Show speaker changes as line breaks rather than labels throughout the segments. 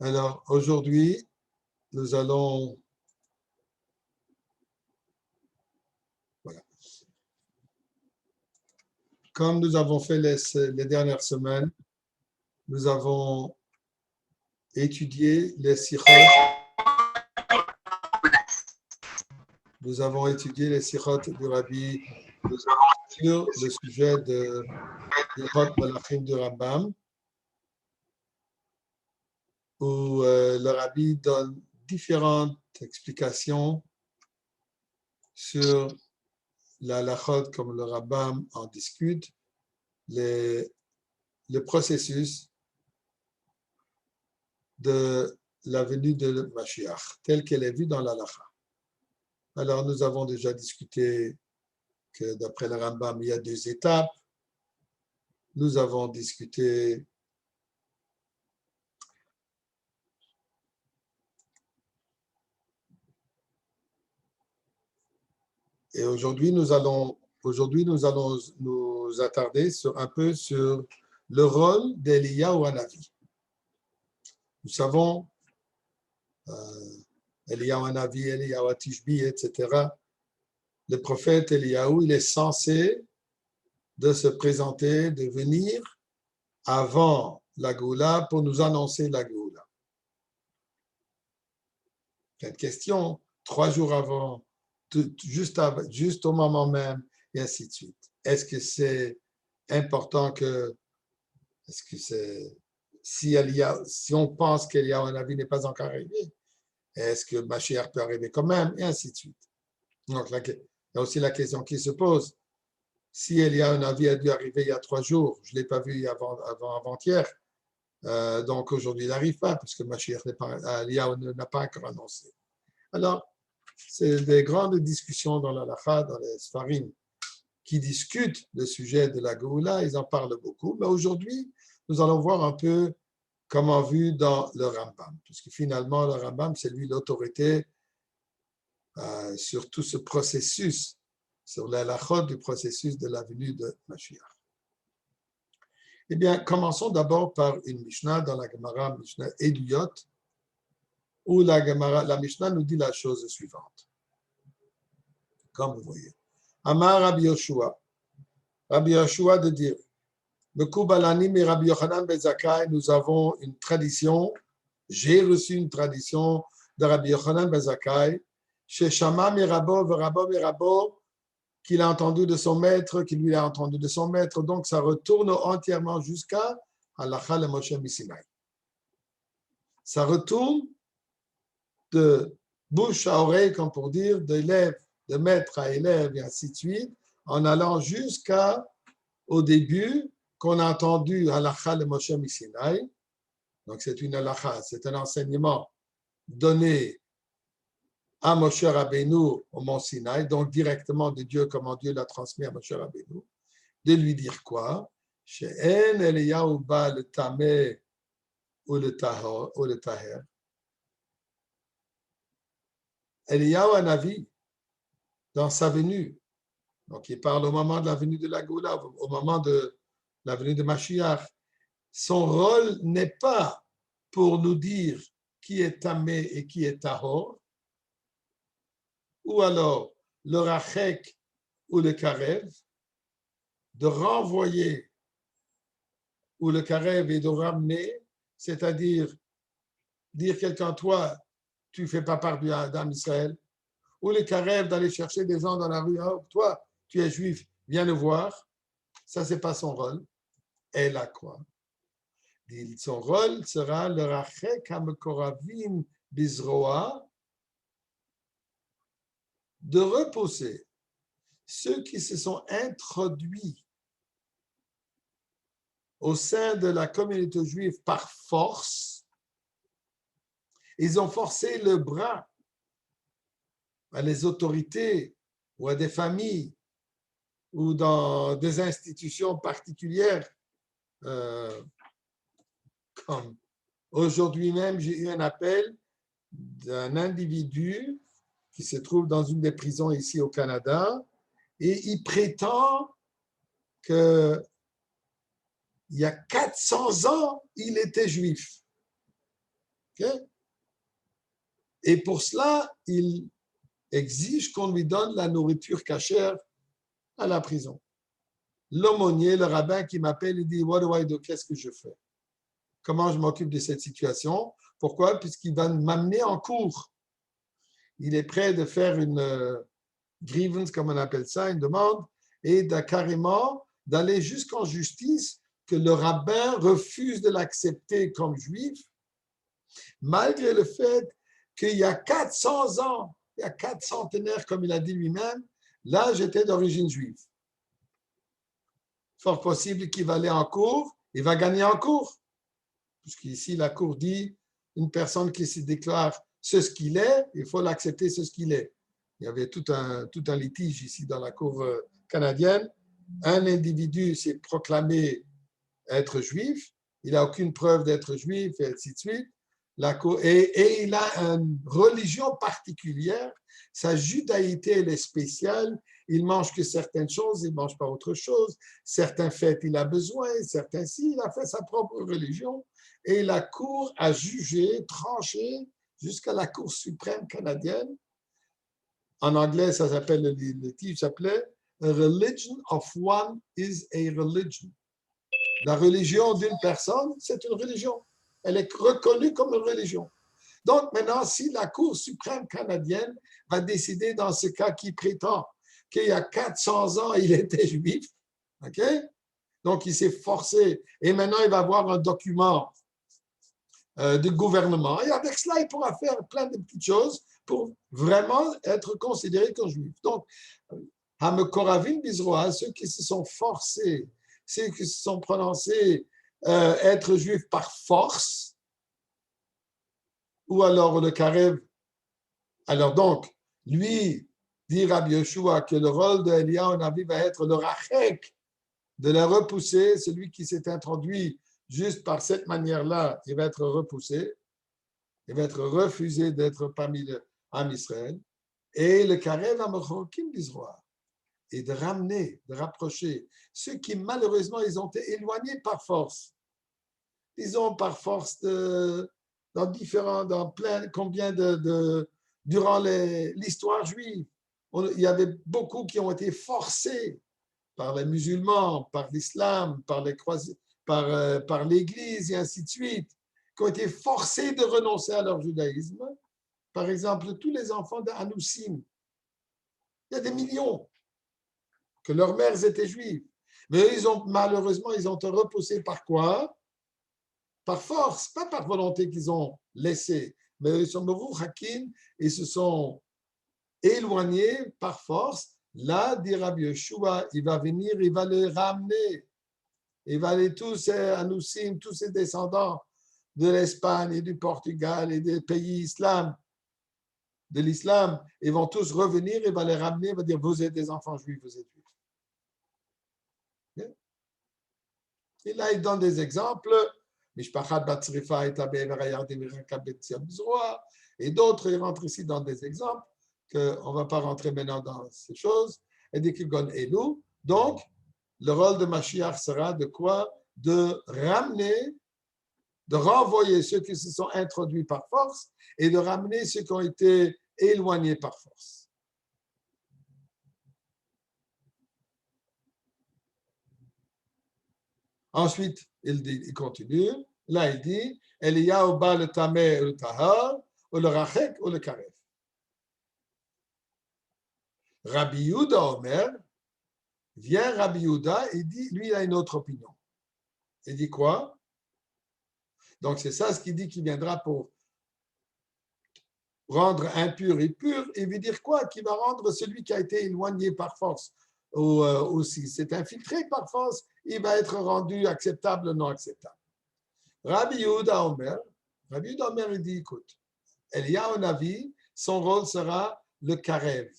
Alors, aujourd'hui, nous allons... Voilà. Comme nous avons fait les dernières semaines, nous avons étudié les sikhot. Nous avons étudié les sikhot du Rabbi sur le sujet de Ilhot Malachim du Rambam, où le Rabbi donne différentes explications sur la halachot, comme le Rambam en discute, le processus de la venue de Mashiach, telle qu'elle est vue dans l'halakha. Alors, nous avons déjà discuté que d'après le Rambam, il y a 2 étapes. Nous avons discuté et aujourd'hui, nous allons nous attarder un peu sur le rôle d'Eliyahu Hanavi. Nous savons, Eliyahu Hanavi, Eliyahu Tishbi, etc. Le prophète Eliyahu, il est censé de se présenter, de venir avant la Géoula pour nous annoncer la Géoula. Cette question, 3 jours avant, juste au moment même, et ainsi de suite. Est-ce que c'est important est-ce que c'est, si on pense qu'Eliyahu Hanavi n'est pas encore arrivé, est-ce que Mashiach peut arriver quand même, et ainsi de suite. Donc, il y a aussi la question qui se pose. Si Eliyahu Hanavi a dû arriver il y a 3 jours, je ne l'ai pas vu avant-hier, donc aujourd'hui il n'arrive pas, puisque Mashiach Eliyahu n'a pas encore annoncé. Alors, c'est des grandes discussions dans l'Halakha, dans les Sfarim, qui discutent le sujet de la Géoula, ils en parlent beaucoup, mais aujourd'hui, nous allons voir un peu comment vu dans le Rambam, puisque finalement, le Rambam, c'est lui l'autorité sur tout ce processus, sur l'halachot du processus de la venue de Mashiach. Eh bien, commençons d'abord par une Mishnah dans la Gemara, Mishnah Eduyot, où la Mishnah nous dit la chose suivante. Comme vous voyez. Amar Rabbi Yoshua de dire, Mekubalanim et Rabbi Yochanan ben Zakkai, nous avons une tradition, j'ai reçu une tradition de Rabbi Yochanan ben Zakkai, chez Shama Merabo, qu'il a entendu de son maître, qu'il lui a entendu de son maître, donc ça retourne entièrement jusqu'à Halacha le Moshe Misinaï. Ça retourne de bouche à oreille, comme pour dire, d'élève, de maître à élève, et ainsi de suite, en allant jusqu'au début qu'on a entendu Halacha le Moshe Misinaï. Donc c'est une halacha, c'est un enseignement donné à Moshe Rabbeinu au mont Sinaï, donc directement de Dieu, comment Dieu l'a transmis à Moshe Rabbeinu, de lui dire quoi? She'en Eliyahu ba le tameh ou le taher. Eliyahu Hanavi, dans sa venue, donc il parle au moment de la venue de la Géoula, au moment de la venue de Mashiach, son rôle n'est pas pour nous dire qui est tamé et qui est tahor, ou alors le rachek ou le karev, de renvoyer ou le karev et de ramener, c'est-à-dire dire quelqu'un, toi, tu ne fais pas part d'Am Israël, ou le karev d'aller chercher des gens dans la rue, oh, toi, tu es juif, viens le voir, ça, ce n'est pas son rôle. Elle a quoi? Son rôle sera le rachek hamekoravim bizroa, de repousser ceux qui se sont introduits au sein de la communauté juive par force. Ils ont forcé le bras à les autorités ou à des familles ou dans des institutions particulières. Comme aujourd'hui même, j'ai eu un appel d'un individu qui se trouve dans une des prisons ici au Canada et il prétend qu'il y a 400 ans, il était juif. Okay? Et pour cela, il exige qu'on lui donne la nourriture cachère à la prison. L'aumônier, le rabbin qui m'appelle, il dit, what do I do? Qu'est-ce que je fais? Comment je m'occupe de cette situation? Pourquoi? Puisqu'il va m'amener en cours. Il est prêt de faire une grievance, comme on appelle ça, une demande, et carrément d'aller jusqu'en justice, que le rabbin refuse de l'accepter comme juif, malgré le fait qu'il y a 400 ans, il y a 4 centenaires, comme il a dit lui-même, là, j'étais d'origine juive. Fort possible qu'il va aller en cours, il va gagner en cours. Puisqu'ici, la cour dit, une personne qui se déclare ce qu'il est, il faut l'accepter ce qu'il est. Il y avait tout un litige ici dans la cour canadienne. Un individu s'est proclamé être juif, il n'a aucune preuve d'être juif, et ainsi de suite. Et il a une religion particulière, sa judaïté elle est spéciale, il mange que certaines choses, il ne mange pas autre chose, certains fêtes il a besoin, certains si, il a fait sa propre religion, et la Cour a jugé, tranché, jusqu'à la Cour suprême canadienne. En anglais, ça s'appelle, le litige s'appelait « A religion of one is a religion ». La religion d'une personne, c'est une religion. Elle est reconnue comme une religion. Donc maintenant, si la Cour suprême canadienne va décider dans ce cas qui prétend qu'il y a 400 ans, il était juif, ok? Donc il s'est forcé, et maintenant il va avoir un document du gouvernement, et avec cela, il pourra faire plein de petites choses pour vraiment être considéré comme juif. Donc, Hamekoravim Bizroa, ceux qui se sont forcés, ceux qui se sont prononcés être juifs par force, ou alors le Karev. Alors donc, lui, dit Rabbi Yeshua que le rôle de Eliyahu Navi va être le rachek, de la repousser, celui qui s'est introduit juste par cette manière-là, il va être repoussé, il va être refusé d'être parmi le Ham Israël. Et le Karev Hamechokim Bizroa, et de ramener, de rapprocher ceux qui malheureusement ils ont été éloignés par force. Ils ont par force dans plein, combien durant l'histoire juive, il y avait beaucoup qui ont été forcés par les musulmans, par l'islam, par l'Église et ainsi de suite, qui ont été forcés de renoncer à leur judaïsme. Par exemple, tous les enfants d'Anoussim, il y a des millions que leurs mères étaient juives. Mais malheureusement, ils ont été repoussés par quoi? Par force, pas par volonté qu'ils ont laissé. Mais ils sont merouchakim et se sont éloignés par force. Là, dit Rabbi Yeshua, il va venir, il va les ramener. Il va aller tous ces Anoussim, tous ces descendants de l'Espagne et du Portugal et des pays de l'islam, ils vont tous revenir, il va les ramener, il va dire, vous êtes des enfants juifs, vous êtes juifs. Et là, il donne des exemples. Et d'autres, ils rentrent ici dans des exemples, qu'on ne va pas rentrer maintenant dans ces choses. Et dit qu'il donne Elou. Donc, le rôle de Mashiach sera de quoi? De ramener, de renvoyer ceux qui se sont introduits par force et de ramener ceux qui ont été éloignés par force. Ensuite, il continue. Là, il dit, Eliyahu ba le tameh le tahar, ou le rachek ou le karef. Rabbi Yehuda Omer, vient Rabbi Yehuda et dit, lui, il a une autre opinion. Il dit quoi? Donc, c'est ça ce qu'il dit qu'il viendra pour rendre impur et pur. Et veut dire quoi? Qu'il va rendre celui qui a été éloigné par force aussi. C'est infiltré par force, il va être rendu acceptable ou non acceptable. Rabbi Yehuda Omer, il dit, écoute, Eliyahu Navi, son rôle sera le karev.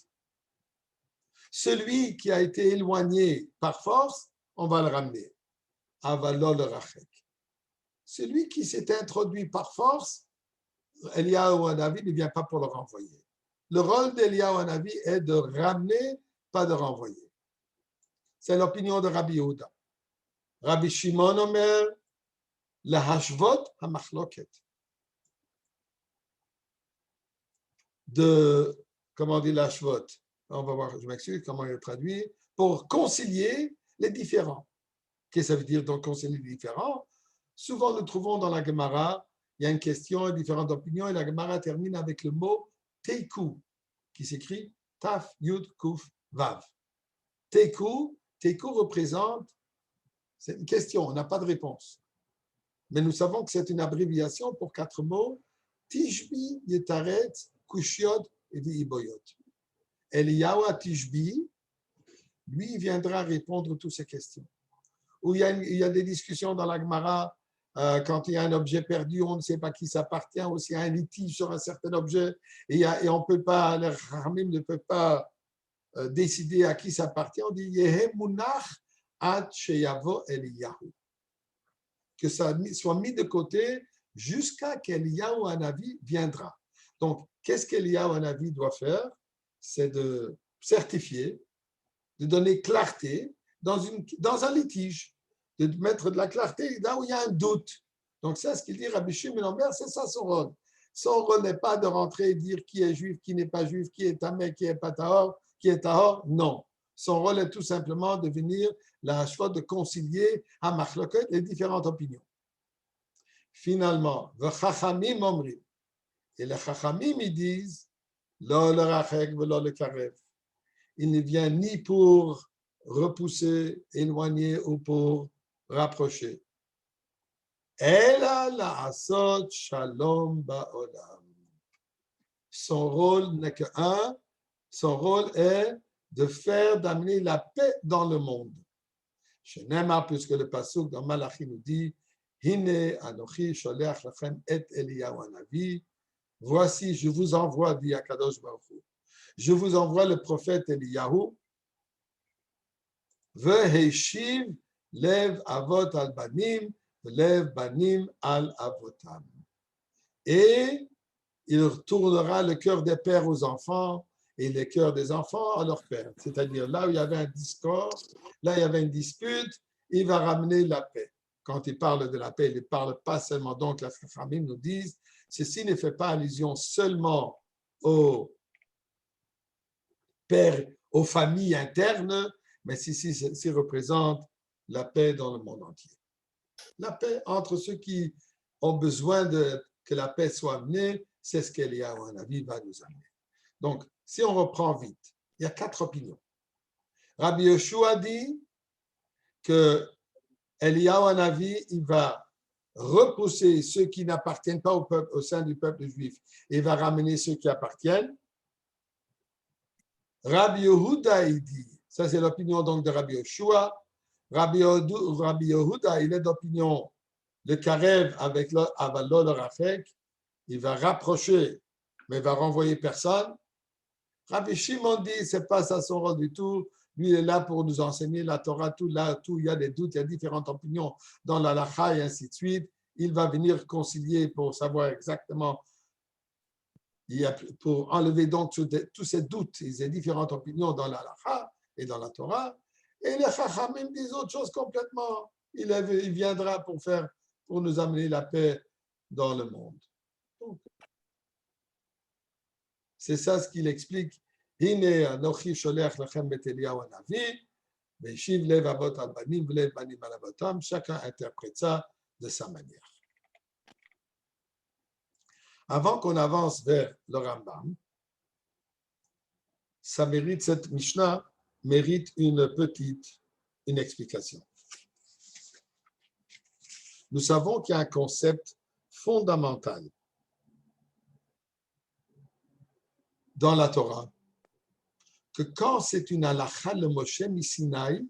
Celui qui a été éloigné par force, on va le ramener. Avalo le rachek. Celui qui s'est introduit par force, Eliyahu Navi ne vient pas pour le renvoyer. Le rôle d'Eliyahu Navi est de ramener, pas de renvoyer. C'est l'opinion de Rabbi Yehuda. Rabbi Shimon Omer, le hashvot ha-machloket. de, comment dire, la shvot. On va voir, je m'excuse, comment il est traduit, pour concilier les différents. Qu'est-ce que ça veut dire donc concilier les différents? Souvent, nous trouvons dans la Gemara, il y a une question, différentes opinions, et la Gemara termine avec le mot teiku, qui s'écrit taf, yud, kuf, vav. Teiku représente, c'est une question, on n'a pas de réponse. Mais nous savons que c'est une abréviation pour 4 mots, Tishbi, Yetaret, Kushiot et Vi'iboyot. Eliyahu Tishbi, lui, viendra répondre à toutes ces questions. Où il y a des discussions dans la Gemara, quand il y a un objet perdu, on ne sait pas qui ça appartient, ou s'il y a un litige sur un certain objet, et on peut pas, les Ramim ne peut pas décider à qui ça appartient, on dit Yehe Munach ad sheyavo Eliyahu. Que ça soit mis de côté jusqu'à qu'Eliyahu Hanavi viendra. Donc, qu'est-ce qu'Eliyahu Hanavi doit faire? C'est de certifier, de donner clarté dans un litige, de mettre de la clarté là où il y a un doute. Donc, c'est ce qu'il dit Rabbi Shimon ben, c'est ça son rôle. Son rôle n'est pas de rentrer et dire qui est juif, qui n'est pas juif, qui est tamé, qui est pas tahor, qui est tahor. Non. Son rôle est tout simplement de venir la choix de concilier à machloket les différentes opinions. Finalement, v'chachamim omrim. Et les chachamim, ils disent, lo le rachek, lo le karev. Il ne vient ni pour repousser, éloigner ou pour rapprocher. Ela la'asot shalom ba'olam. Son rôle n'est qu'un, son rôle est de faire, d'amener la paix dans le monde. Shenema, puisque le pasuk dans Malachi nous dit, Hine anochi sholeach lachem et Eliyahu hanavi. Voici, je vous envoie, dit Akadosh Baruch Hu. Je vous envoie le prophète Eliyahu. Veheshiv lev avot al banim, lev banim al avotam. Et il retournera le cœur des pères aux enfants et le cœur des enfants à leurs pères. C'est-à-dire là où il y avait un discorde, là il y avait une dispute, il va ramener la paix. Quand il parle de la paix, il ne parle pas seulement, donc la famille nous dit, ceci ne fait pas allusion seulement aux pères, aux familles internes, mais ceci représente la paix dans le monde entier. La paix entre ceux qui ont besoin que la paix soit amenée, c'est ce qu'Eliyahu Hanavi va nous amener. Donc, si on reprend vite, il y a 4 opinions. Rabbi Yoshua dit que Eliyahu Hanavi, il va repousser ceux qui n'appartiennent pas au peuple, au sein du peuple juif, et va ramener ceux qui appartiennent. Rabbi Yehuda, il dit, ça c'est l'opinion donc de Rabbi Yoshua. Rabbi Yehuda, il est d'opinion le Karev avec le Rafek, il va rapprocher, mais il va renvoyer personne. Rabbi Shimon dit, ce n'est pas ça son rôle du tout. Lui, il est là pour nous enseigner la Torah, tout, il y a des doutes, il y a différentes opinions dans la Lacha et ainsi de suite. Il va venir concilier pour savoir exactement, pour enlever donc tous ces doutes et ces différentes opinions dans la Lacha et dans la Torah. Et les Chachamim disent autre chose complètement. Il viendra pour nous amener la paix dans le monde. Donc, c'est ça ce qu'il explique. Hine anochi sholech lachem bet Eliyahu hanavi, ve'shiv lev avot al banim ve'lev banim al avotam. Chacun interprète ça de sa manière. Avant qu'on avance vers le Rambam, cette Mishnah mérite une explication. Nous savons qu'il y a un concept fondamental dans la Torah, que quand c'est une halakha, le Moshe Misinaï,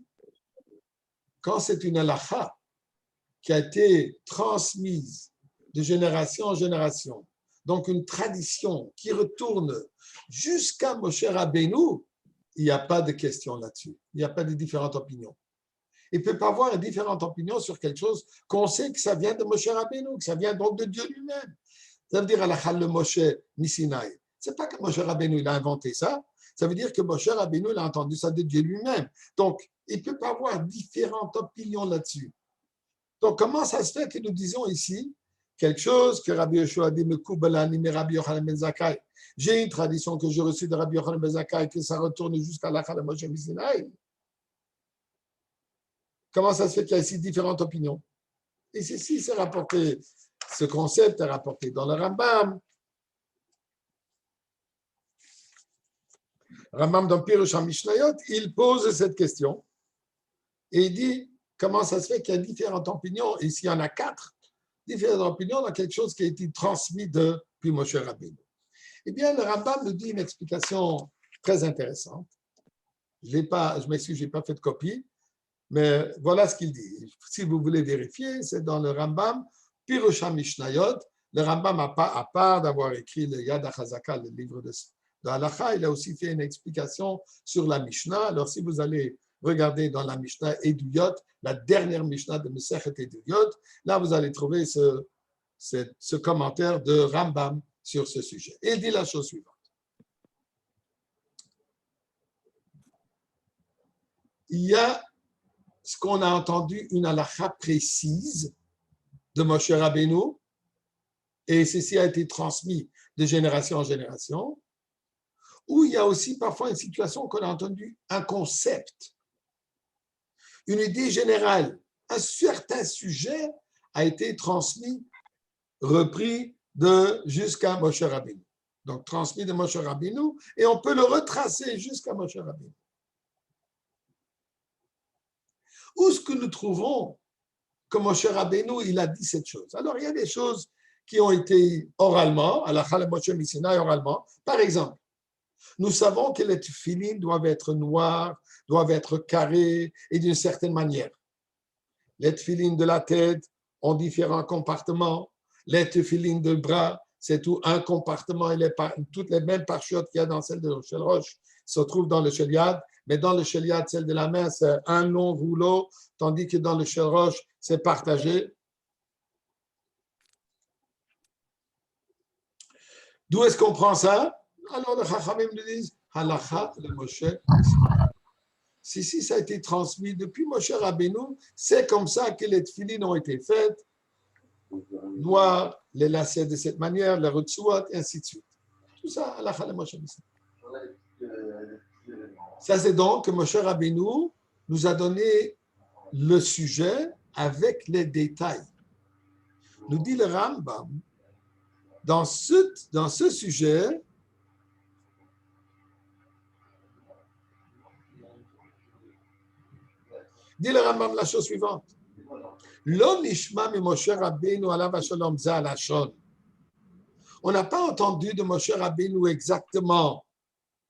quand c'est une halakha qui a été transmise de génération en génération, donc une tradition qui retourne jusqu'à Moshe Rabbeinu, il n'y a pas de question là-dessus, il n'y a pas de différentes opinions. Il ne peut pas avoir différentes opinions sur quelque chose qu'on sait que ça vient de Moshe Rabbeinu, que ça vient donc de Dieu lui-même. Ça veut dire halakha le Moshe Misinaï. Ce n'est pas que Moshe Rabbeinu il a inventé ça, ça veut dire que Moshe Rabbeinu il a entendu ça de Dieu lui-même. Donc, il ne peut pas avoir différentes opinions là-dessus. Donc, comment ça se fait que nous disons ici quelque chose que Rabbi Yoshua dit, Rabbi Yochanan ben Zakkai. J'ai une tradition que j'ai reçue de Rabbi Yochanan ben Zakkai, que ça retourne jusqu'à l'Acha de Moshe Sinaï. Comment ça se fait qu'il y a ici différentes opinions? Et ceci, c'est rapporté, ce concept est rapporté dans le Rambam. Rambam dans Pirush HaMishnayot, il pose cette question et il dit comment ça se fait qu'il y a différentes opinions, et s'il y en a 4, différentes opinions dans quelque chose qui a été transmis depuis Moshe Rabbeinu. Eh bien, le Rambam nous dit une explication très intéressante. Je m'excuse, je n'ai pas fait de copie, mais voilà ce qu'il dit. Si vous voulez vérifier, c'est dans le Rambam, Pirush HaMishnayot. Le Rambam, à part d'avoir écrit le Yad HaChazaka, le livre de Halacha, il a aussi fait une explication sur la Mishnah. Alors, si vous allez regarder dans la Mishnah Eduyot, la dernière Mishnah de Mesechet Eduyot, là, vous allez trouver ce commentaire de Rambam sur ce sujet. Et il dit la chose suivante. Il y a ce qu'on a entendu, une halakha précise de Moshe Rabbeinu, et ceci a été transmis de génération en génération, où il y a aussi parfois une situation qu'on a entendu, un concept, une idée générale, un certain sujet a été transmis, repris jusqu'à Moshe Rabbeinu. Donc, transmis de Moshe Rabbeinu, et on peut le retracer jusqu'à Moshe Rabbeinu. Où est-ce que nous trouvons que Moshe Rabbeinu, il a dit cette chose? Alors, il y a des choses qui ont été oralement, à la Chalem Moshe Missinaï oralement. Par exemple, nous savons que les tefilines doivent être noirs, doivent être carrés et d'une certaine manière. Les tefilines de la tête ont différents compartiments. Les tefilines de bras, c'est tout un compartiment. Toutes les mêmes parchiotes qu'il y a dans celle de Shel Rosh se trouvent dans le Shel Yad. Mais dans le Shel Yad, celle de la main, c'est un long rouleau, tandis que dans le Shel Rosh, c'est partagé. D'où est-ce qu'on prend ça? Alors, les Chachamim nous disent, Halakha de Moshe. Si ça a été transmis depuis Moshe Rabbeinu, c'est comme ça que les tefilines ont été faites, noirs, les lacets de cette manière, les retsuot, et ainsi de suite. Tout ça, Halakha de Moshe. Ça, c'est donc que Moshe Rabbeinu nous a donné le sujet avec les détails. Nous dit le Rambam, dans ce sujet, dit le Rambam la chose suivante. Lo nishma mi Moshe Rabbeinu alav hashalom za lashon. On n'a pas entendu de Moshe Rabbeinu exactement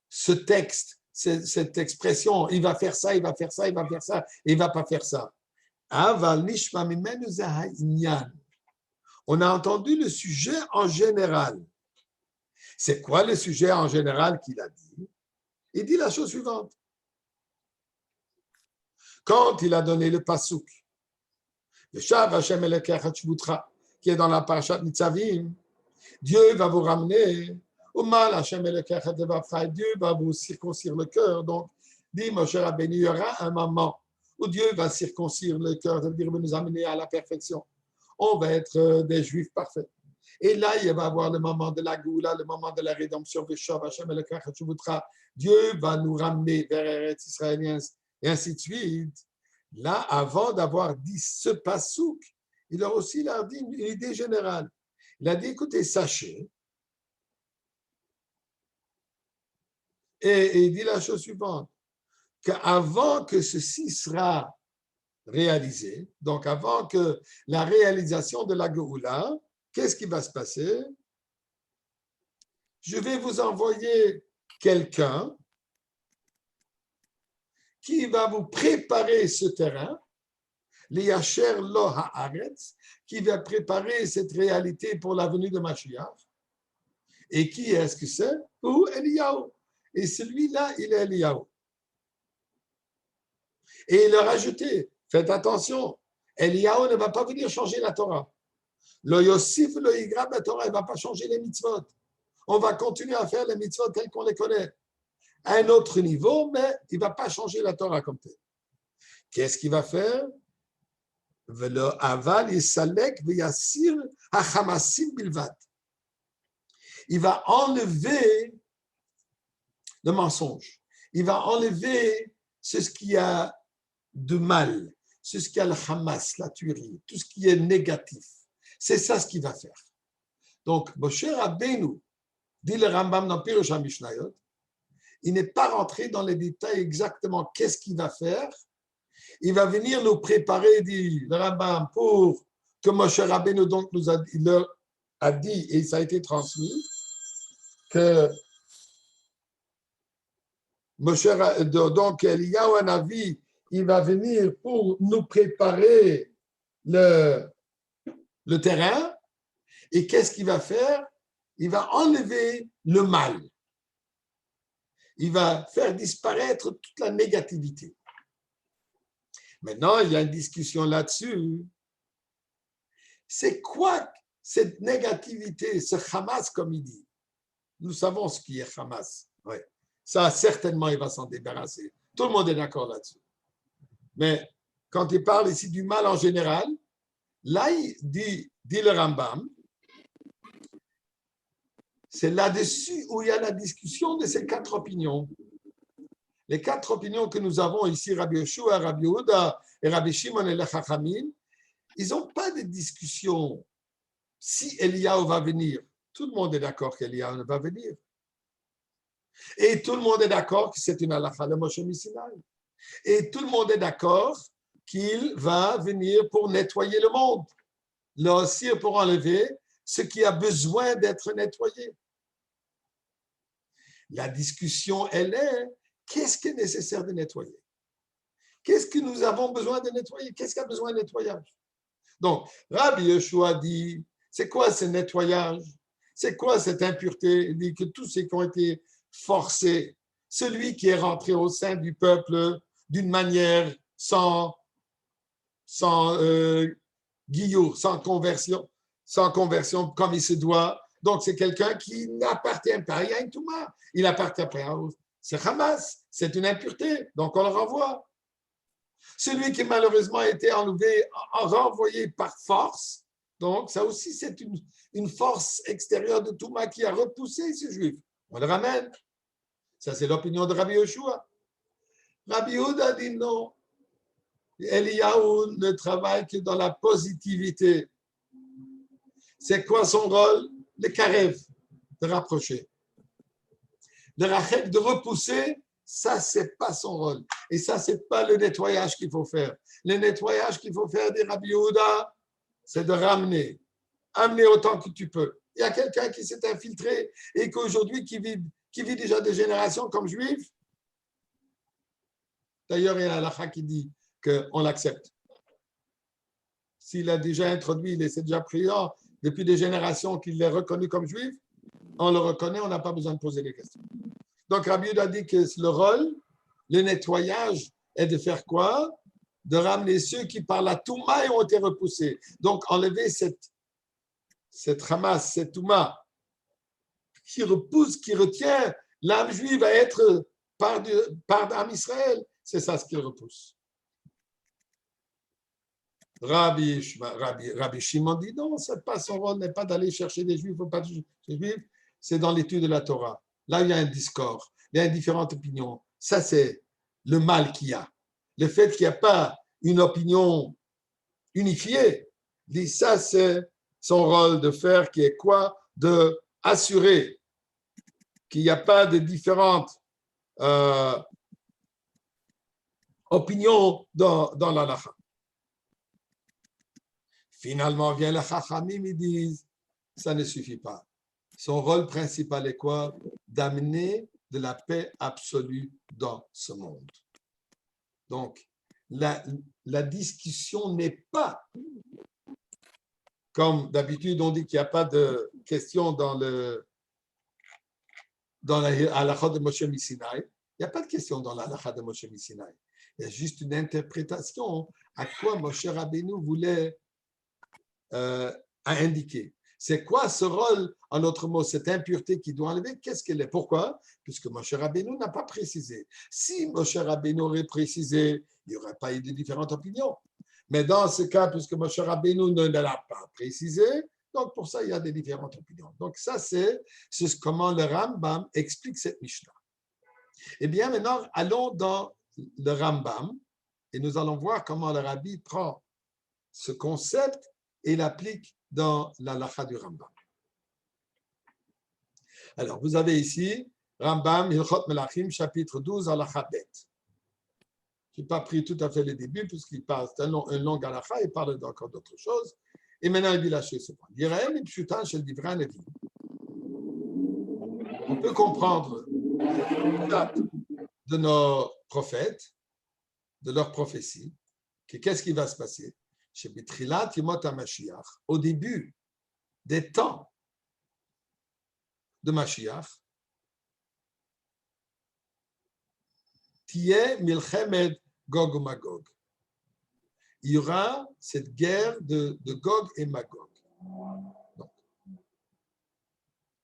ce texte, cette expression. Il va faire ça, il va faire ça, il va faire ça, et il ne va pas faire ça. Aval nishma mimenu za ha'inyan. On a entendu le sujet en général. C'est quoi le sujet en général qu'il a dit? Il dit la chose suivante. Quand il a donné le pasuk, le Shav Hashem Elokecha Shvutra, qui est dans la parashat Nitzavim, Dieu va vous ramener au mal, Hashem Elokecha Tevavcha, Dieu va vous circoncire le cœur. Donc, dit Moshe Rabbeinu, il y aura un moment où Dieu va circoncire le cœur, c'est-à-dire il va nous amener à la perfection. On va être des Juifs parfaits. Et là, il va y avoir le moment de la Goula, le moment de la rédemption, Dieu va nous ramener vers Eretz Israélien, et ainsi de suite. Là, avant d'avoir dit ce passouk, il a aussi dit une idée générale. Il a dit, écoutez, sachez, et il dit la chose suivante, qu'avant que ceci sera réalisé, donc avant que la réalisation de la Géoula, qu'est-ce qui va se passer? Je vais vous envoyer quelqu'un qui va vous préparer ce terrain, l'Yacher Lo Haaretz, qui va préparer cette réalité pour la venue de Mashiach. Et qui est-ce que c'est? Ou Eliyahu. Et celui-là, il est Eliyahu. Et il a rajouté, faites attention, Eliyahu ne va pas venir changer la Torah. Le Yosif, le Yigrab, la Torah, il ne va pas changer les mitzvot. On va continuer à faire les mitzvot telles qu'on les connaît. À un autre niveau, mais il ne va pas changer la Torah comme tel. Qu'est-ce qu'il va faire? Velo aval yisalek v'yasir hachamasim bilvad. Il va enlever le mensonge. Il va enlever ce qui a de mal, ce qui a le Hamas, la tuerie, tout ce qui est négatif. C'est ça ce qu'il va faire. Donc, Moshe Rabbeinu, dit le Rambam dans Pirush HaMishnayot, il n'est pas rentré dans les détails exactement qu'est-ce qu'il va faire. Il va venir nous préparer, dit le Rambam, pour que Moshe Rabbeinu donc il leur a dit, et ça a été transmis, que Moshe, donc Eliyahu Hanavi, il va venir pour nous préparer le terrain. Et qu'est-ce qu'il va faire? Il va enlever le mal. Il va faire disparaître toute la négativité. Maintenant, il y a une discussion là-dessus. C'est quoi cette négativité, ce Hamas, comme il dit? Nous savons ce qui est Hamas. Oui. Ça, certainement, il va s'en débarrasser. Tout le monde est d'accord là-dessus. Mais quand il parle ici du mal en général, là, il dit le Rambam, c'est là-dessus où il y a la discussion de ces quatre opinions. Les quatre opinions que nous avons ici, Rabbi Yoshua, Rabbi Yehuda et Rabbi Shimon et les Chachamim, ils n'ont pas de discussion si Eliyahu va venir. Tout le monde est d'accord qu'Eliyahu va venir. Et tout le monde est d'accord que c'est une halakha de Moshe Missinaï. Et tout le monde est d'accord qu'il va venir pour nettoyer le monde. Là aussi, pour enlever ce qui a besoin d'être nettoyé. La discussion, elle est, qu'est-ce qui est nécessaire de nettoyer? Qu'est-ce que nous avons besoin de nettoyer? Qu'est-ce qui a besoin de nettoyage? Donc, Rabbi Yeshua dit, c'est quoi ce nettoyage? C'est quoi cette impureté? Il dit que tous ceux qui ont été forcés, celui qui est rentré au sein du peuple d'une manière sans guilloux, sans conversion comme il se doit. Donc, c'est quelqu'un qui n'appartient pas à un Touma. Il appartient pas au... C'est Hamas, c'est une impureté, donc on le renvoie. Celui qui malheureusement a été enlevé, renvoyé par force, donc ça aussi c'est une force extérieure de Touma qui a repoussé ce juif. On le ramène. Ça c'est l'opinion de Rabbi Yoshua. Rabbi Yehuda dit non. Eliyahu ne travaille que dans la positivité. C'est quoi son rôle? Le karev, de rapprocher. Le rachek, de repousser, ça, c'est pas son rôle. Et ça, c'est pas le nettoyage qu'il faut faire. Le nettoyage qu'il faut faire des Rabbi Yehuda, c'est de ramener. Amener autant que tu peux. Il y a quelqu'un qui s'est infiltré et qu'aujourd'hui, qui vit déjà des générations comme juif. D'ailleurs, il y a un halakha qui dit qu'on l'accepte. S'il a déjà introduit, il est déjà présent depuis des générations qu'il est reconnu comme juif, on le reconnaît, on n'a pas besoin de poser des questions. Donc, Rabbi Yehuda dit que le rôle, le nettoyage, est de faire quoi? De ramener ceux qui, par la Touma, ont été repoussés. Donc, enlever cette Hamas, cette Touma, qui repousse, qui retient l'âme juive à être par d'âme Israël. C'est ça ce qu'il repousse. Rabbi Shimon dit non, c'est pas son rôle, n'est pas d'aller chercher des juifs ou pas des juifs, c'est dans l'étude de la Torah. Là, il y a un discord, il y a différentes opinions. Ça, c'est le mal qu'il y a. Le fait qu'il n'y a pas une opinion unifiée, dit ça, c'est son rôle de faire, qui est quoi? De assurer qu'il n'y a pas de différentes opinions dans la halakha. Finalement, vient le Chachamim, ils disent, ça ne suffit pas. Son rôle principal est quoi? D'amener de la paix absolue dans ce monde. Donc, la discussion n'est pas, comme d'habitude, on dit qu'il n'y a pas de question dans la halakha de Moshe Missinaï. Il n'y a pas de question dans la halakha de Moshe Missinaï. Il y a juste une interprétation à quoi Moshe Rabbeinu voulait indiquer. C'est quoi ce rôle, en d'autres mots, cette impureté qui doit enlever? Qu'est-ce qu'elle est? Pourquoi? Puisque Moshe Rabbeinu n'a pas précisé. Si Moshe Rabbeinu aurait précisé, il n'y aurait pas eu de différentes opinions. Mais dans ce cas, puisque Moshe Rabbeinu ne l'a pas précisé, donc pour ça, il y a des différentes opinions. Donc ça, c'est comment le Rambam explique cette Mishnah. Eh bien, maintenant, allons dans le Rambam et nous allons voir comment le Rabbi prend ce concept et l'applique dans la lacha du Rambam. Alors, vous avez ici Rambam, Hilchot Melachim, chapitre 12, halacha bet. Je n'ai pas pris tout à fait le début, puisqu'il parle, c'est un long halacha, il parle encore d'autres choses. Et maintenant, il dit la chose suivante. On peut comprendre de nos prophètes, de leurs prophéties, qu'est-ce qui va se passer? Chez Bitrilat Yemot HaMashiach, au début des temps de Mashiach, Tiye Milchemed Gog ou Magog. Il y aura cette guerre de Gog et Magog.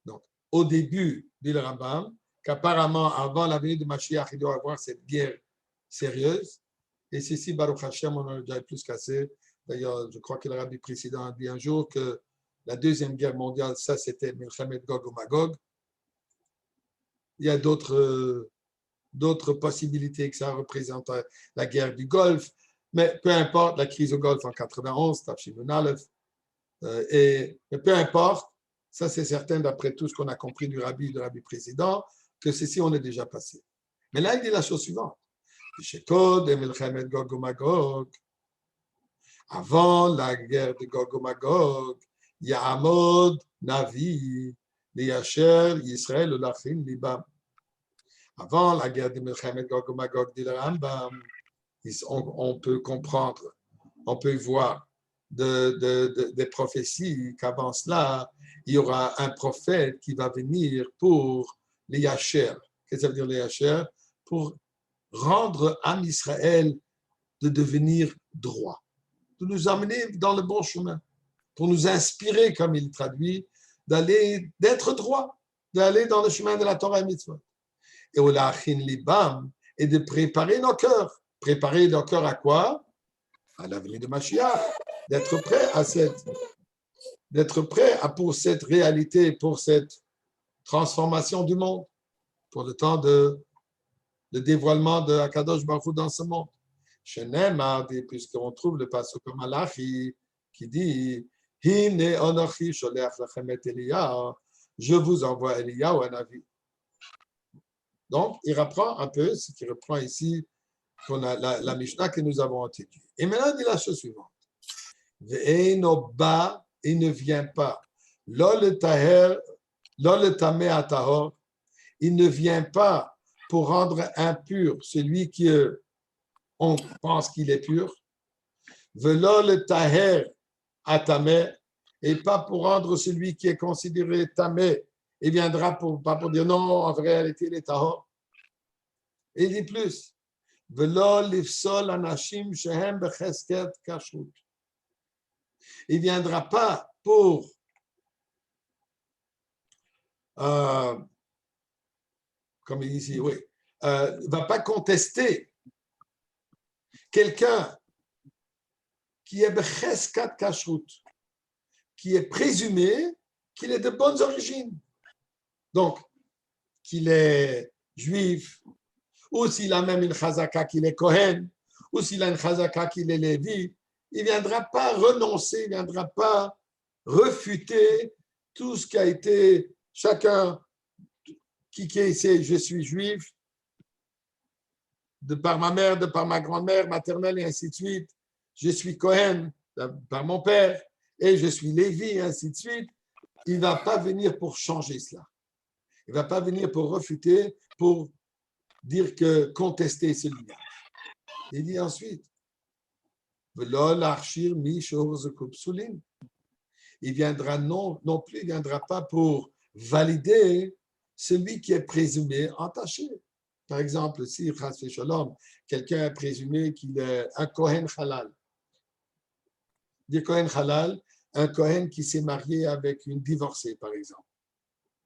Donc, au début, dit le Rambam, qu'apparemment, avant la venue de Mashiach, il doit y avoir cette guerre sérieuse. Et ceci, Baruch Hashem, on en a déjà plus qu'assez. D'ailleurs, je crois que le rabbi précédent a dit un jour que la Deuxième Guerre mondiale, ça, c'était Milchemet Gog ou Magog. Il y a d'autres possibilités que ça représente la guerre du Golfe. Mais peu importe, la crise au Golfe en 91, Tafshinun Aleph, mais peu importe, ça c'est certain d'après tout ce qu'on a compris du rabbi précédent, que ceci on est déjà passé. Mais là, il dit la chose suivante. Avant la guerre de Gog ou Magog, Ya'amod Navi, Liyasher, Yisrael, Ulachin, Libam. Avant la guerre de Milchemet Gog ou Magog, dit le Rambam, on peut comprendre, on peut voir des prophéties qu'avant cela, il y aura un prophète qui va venir pour les Yacher. Qu'est-ce que ça veut dire les Yacher? Pour rendre Am Israël de devenir droit, de nous amener dans le bon chemin, pour nous inspirer, comme il traduit, d'être droit, d'aller dans le chemin de la Torah et Mitzvot. Et au lachin libam, et de préparer nos cœurs. Préparer nos cœurs à quoi? À la venue de Mashiach. D'être prêt pour cette réalité, pour cette transformation du monde, pour le temps de dévoilement de Akadosh Baruch Hu dans ce monde. Shenemar, puisqu'on trouve le passage comme Malachi qui dit Hine onochi sholeach lachem et Eliyahu, je vous envoie Eliyahu un avis. Donc, il reprend un peu ce qu'il reprend ici, qu'on a la Mishnah que nous avons étudiée. Et maintenant, il dit la chose suivante. Ve'eno ba, il ne vient pas. Lo le tameh atahor, il ne vient pas pour rendre impur celui qui on pense qu'il est pur. Ve'lo le taher atameh, et pas pour rendre celui qui est considéré tameh. Il viendra pas pour dire non, en réalité, il est tahor. Et il dit plus. Velo lifsol anashim shehem bechesket kashrut. Il ne viendra pas pour comme il dit ici, oui, ne va pas contester quelqu'un qui est becheskat kashrut, qui est présumé qu'il est de bonnes origines. Donc, qu'il est juif, ou s'il a même une chazaka qu'il est Kohen, ou s'il a une chazaka qu'il est Lévi, il ne viendra pas renoncer, il ne viendra pas refuter tout ce qui a été chacun qui est ici, je suis juif, de par ma mère, de par ma grand-mère maternelle et ainsi de suite, je suis Kohen par mon père et je suis Lévi et ainsi de suite. Il ne va pas venir pour changer cela. Il ne va pas venir pour refuter, pour dire que contester celui-là. Il dit ensuite, il viendra non plus, il ne viendra pas pour valider celui qui est présumé entaché. Par exemple, si quelqu'un est présumé qu'il est un Kohen Halal, dit Kohen Halal, un Kohen qui s'est marié avec une divorcée, par exemple.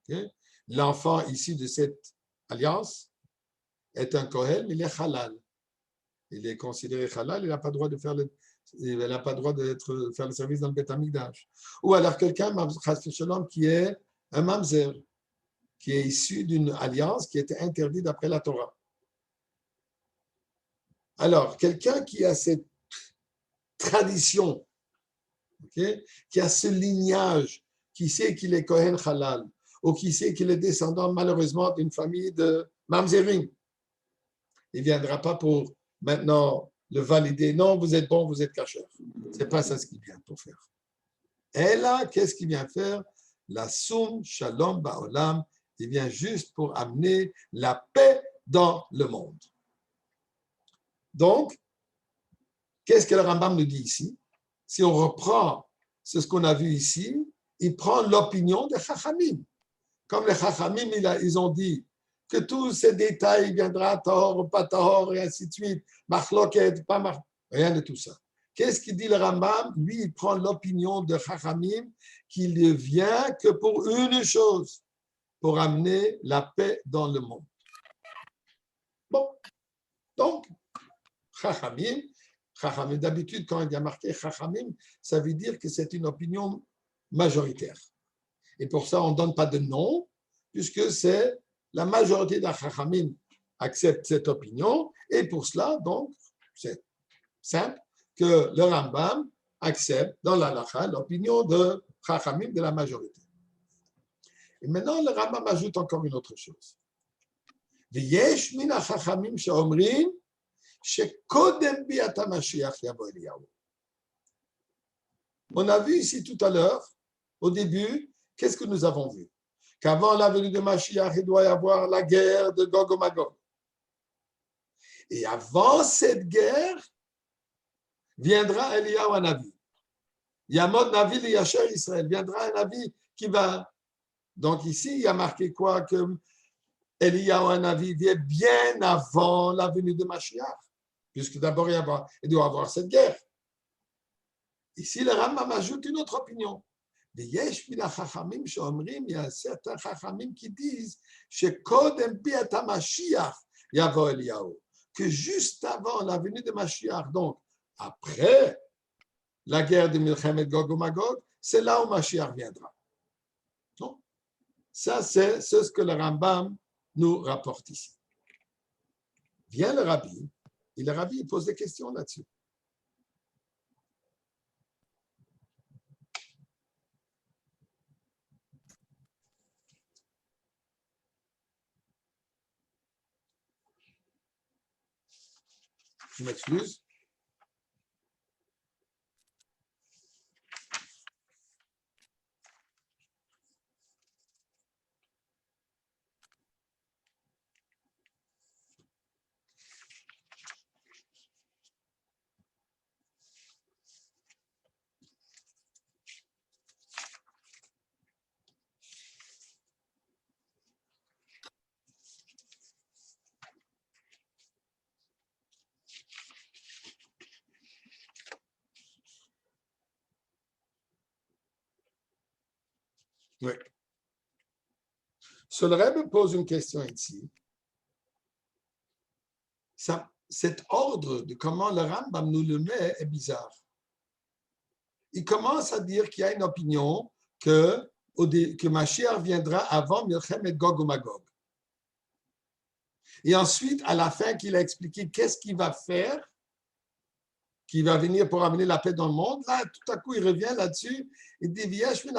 Okay? L'enfant issu de cette alliance est un Kohen, il est halal. Il est considéré halal, il n'a pas le droit de faire Elle n'a pas le droit de faire le service dans le Beth Amikdash. Ou alors quelqu'un, qui est un mamzer, qui est issu d'une alliance qui était interdite d'après la Torah. Alors, quelqu'un qui a cette tradition, okay, qui a ce lignage, qui sait qu'il est Kohen Halal, ou qui sait qu'il est descendant malheureusement d'une famille de mamzerim, il ne viendra pas pour maintenant le valider. Non, vous êtes bon, vous êtes cacheur. Ce n'est pas ça ce qu'il vient pour faire. Et là, qu'est-ce qu'il vient faire? La Soum Shalom Ba'olam, il vient juste pour amener la paix dans le monde. Donc, qu'est-ce que le Rambam nous dit ici? Si on reprend ce qu'on a vu ici, il prend l'opinion des Chachamim. Comme les Chachamim, ils ont dit que tous ces détails viendra tahor, pas tahor, et ainsi de suite, machloket, pas machloket, rien de tout ça. Qu'est-ce qu'il dit le Rambam? Lui, il prend l'opinion de Chachamim qu'il ne vient que pour une chose, pour amener la paix dans le monde. Bon, donc, Chachamim, d'habitude, quand il y a marqué Chachamim, ça veut dire que c'est une opinion majoritaire. Et pour ça, on ne donne pas de nom, puisque c'est la majorité des Chachamim accepte cette opinion, et pour cela, donc, c'est simple que le Rambam accepte dans la halakha l'opinion de Chachamim de la majorité. Et maintenant, le Rambam ajoute encore une autre chose. V'yesh min hachachamim she'omrim shekodem bi'at HaMashiach yavo Eliyahu. On a vu ici tout à l'heure, au début, qu'est-ce que nous avons vu? Qu'avant la venue de Mashiach, il doit y avoir la guerre de Gog et Magog. Et avant cette guerre, viendra Eliyahu Hanavi. Yamod Navi li Yasher Israël. Viendra un Navi qui va. Donc ici, il y a marqué quoi? Que Eliyahu Hanavi vient bien avant la venue de Mashiach. Puisque d'abord, il doit y avoir cette guerre. Ici, le Rambam ajoute une autre opinion. Il y a certains Chachamim qui disent que juste avant la venue de Mashiach, donc après la guerre de Milchemet Gog et Magog, c'est là où Mashiach viendra. Donc, ça, c'est ce que le Rambam nous rapporte ici. Vient le Rabbi, et le Rabbi pose des questions là-dessus. Je m'excuse. Oui. Le Rebbe pose une question ici. Cet ordre de comment le Rambam nous le met est bizarre. Il commence à dire qu'il y a une opinion que Mashiach viendra avant Milchemet Gog et Magog. Et ensuite, à la fin, qu'il a expliqué qu'est-ce qu'il va faire, qui va venir pour amener la paix dans le monde. Là, tout à coup, il revient là-dessus. Il dit, il y a ces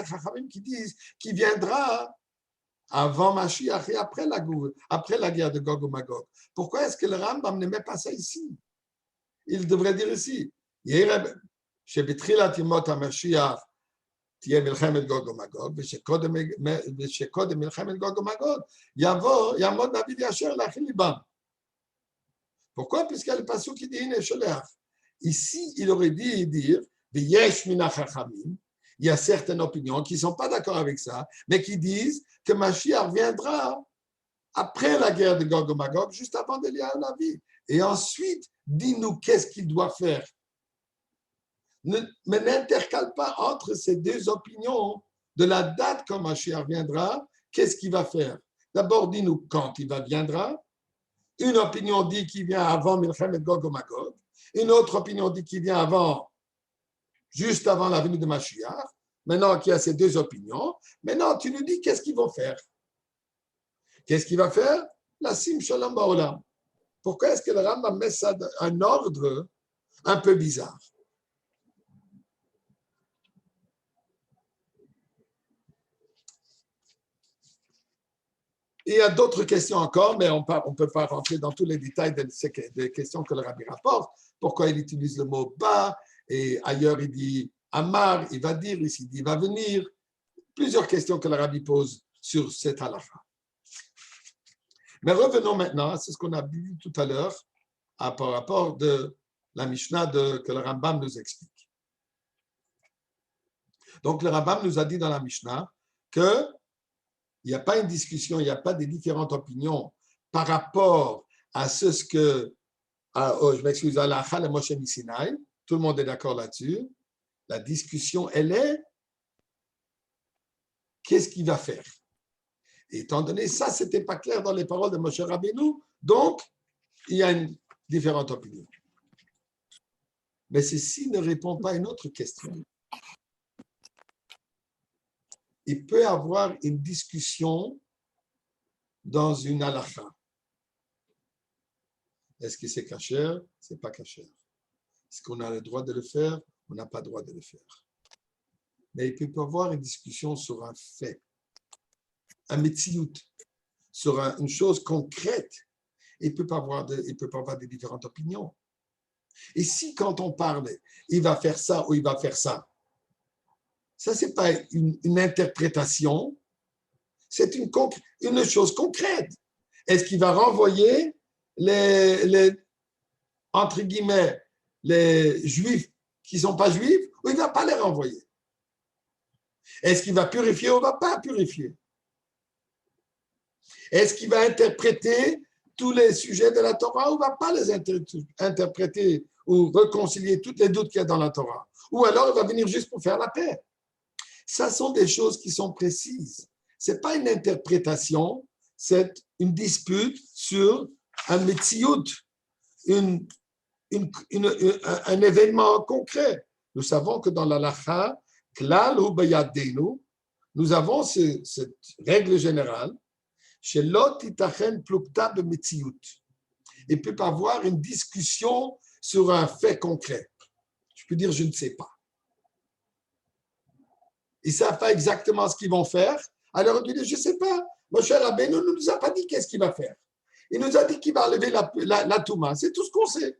Chachamim qui disent qu'il viendra avant Mashiach et après la guerre de Gog et Magog. Pourquoi est-ce que le Rambam ne met pas ça ici? Il devrait dire ici, שבתחילת ימות המשיח תהיה מלחמת גוג ומגוג, ושקודם מלחמת גוג ומגוג יעמוד נביא ישר להכין ליבם. Pourquoi? Puisqu'il y a le passage qui dit Hine Sholach. Ici, il aurait dit dire V'yesh min hachachamim. Il y a certaines opinions qui ne sont pas d'accord avec ça, mais qui disent que Mashiach viendra après la guerre de Gog et Magog, juste avant d'Eliyahu Hanavi. Et ensuite, dis-nous qu'est-ce qu'il doit faire. Mais n'intercale pas entre ces deux opinions de la date quand Mashiach viendra, qu'est-ce qu'il va faire. D'abord, dis-nous quand il viendra. Une opinion dit qu'il vient avant Milchemet Gog et Magog, Une autre opinion dit qu'il vient avant, juste avant la venue de Mashiach. Maintenant qu'il y a ces deux opinions, maintenant tu nous dis qu'est-ce qu'ils vont faire. Qu'est-ce qu'il va faire? La Sim Shalom Baolam. Pourquoi est-ce que le Rambam met ça dans un ordre un peu bizarre? Il y a d'autres questions encore, mais on ne peut pas rentrer dans tous les détails des questions que le Rabbi rapporte. Pourquoi il utilise le mot bas, et ailleurs il dit Amar, il va dire, ici il dit il va venir. Plusieurs questions que le Rabbi pose sur cette halakha. Mais revenons maintenant à ce qu'on a vu tout à l'heure par rapport de la Mishnah que le Rambam nous explique. Donc le Rambam nous a dit dans la Mishnah que il n'y a pas une discussion, il n'y a pas des différentes opinions par rapport à ce que, je m'excuse, à la Chal Moshe Sinai. Tout le monde est d'accord là-dessus. La discussion, elle est, qu'est-ce qu'il va faire? Et étant donné ça, ce n'était pas clair dans les paroles de Moshe Rabbeinu, donc il y a une différente opinion. Mais ceci ne répond pas à une autre question. Il peut y avoir une discussion dans une halakha. Est-ce que c'est kasher? C'est pas kasher. Est-ce qu'on a le droit de le faire? On n'a pas le droit de le faire. Mais il peut y avoir une discussion sur un fait, un metsiout, sur une chose concrète. Il peut pas avoir des différentes opinions. Et si quand on parle, il va faire ça ou il va faire ça, ça, ce n'est pas une interprétation, c'est une chose concrète. Est-ce qu'il va renvoyer entre guillemets, les juifs qui ne sont pas juifs ou il ne va pas les renvoyer? Est-ce qu'il va purifier ou il ne va pas purifier? Est-ce qu'il va interpréter tous les sujets de la Torah ou il ne va pas les interpréter ou réconcilier tous les doutes qu'il y a dans la Torah? Ou alors il va venir juste pour faire la paix? Ça sont des choses qui sont précises. Ce n'est pas une interprétation, c'est une dispute sur un metsiout, un événement concret. Nous savons que dans la lacha, klal hu beyadenu, nous avons cette règle générale, chez lot itachen plukta bemetsiout. Il peut pas avoir une discussion sur un fait concret. Je peux dire je ne sais pas. Ils ne savent pas exactement ce qu'ils vont faire. Alors, on dit, je ne sais pas. Moshe Rabbeinu ne nous a pas dit qu'est-ce qu'il va faire. Il nous a dit qu'il va lever la Touma. C'est tout ce qu'on sait.